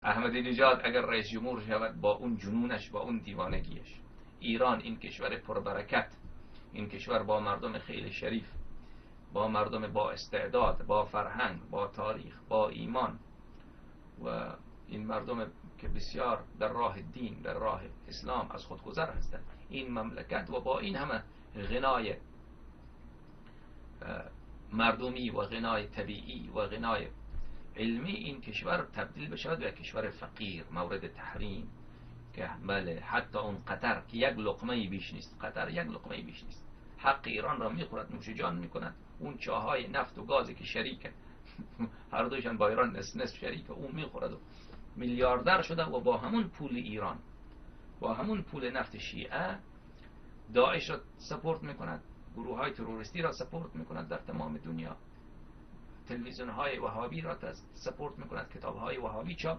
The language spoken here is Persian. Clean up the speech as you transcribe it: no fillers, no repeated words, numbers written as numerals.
احمدی نژاد اگر رئیس جمهور شود با اون جنونش، با اون دیوانگیش، ایران این کشور پربرکت، این کشور با مردم خیلی شریف، با مردم با استعداد، با فرهنگ، با تاریخ، با ایمان، و این مردم که بسیار در راه دین، در راه اسلام از خودگذر هستند، این مملکت و با این همه غنای مردمی و غنای طبیعی و غنای علمی، این کشور تبدیل بشود به کشور فقیر مورد تحریم، که بله حتی اون قطر که یک لقمه بیش نیست، قطر یک لقمه بیش نیست، حق ایران را میخورد، نوش جان میکند. اون چاهای نفت و گازی که شریکه هر دوشان با ایران نصف شریکه، اون میخورد و میلیاردر شده، و با همون پول ایران، با همون پول نفت شیعه داعش را سپورت میکند، گروه های تروریستی را سپورت میکند در تمام دنیا، تلویزیون های وهابی را سپورت میکند، کتاب های وهابی چاپ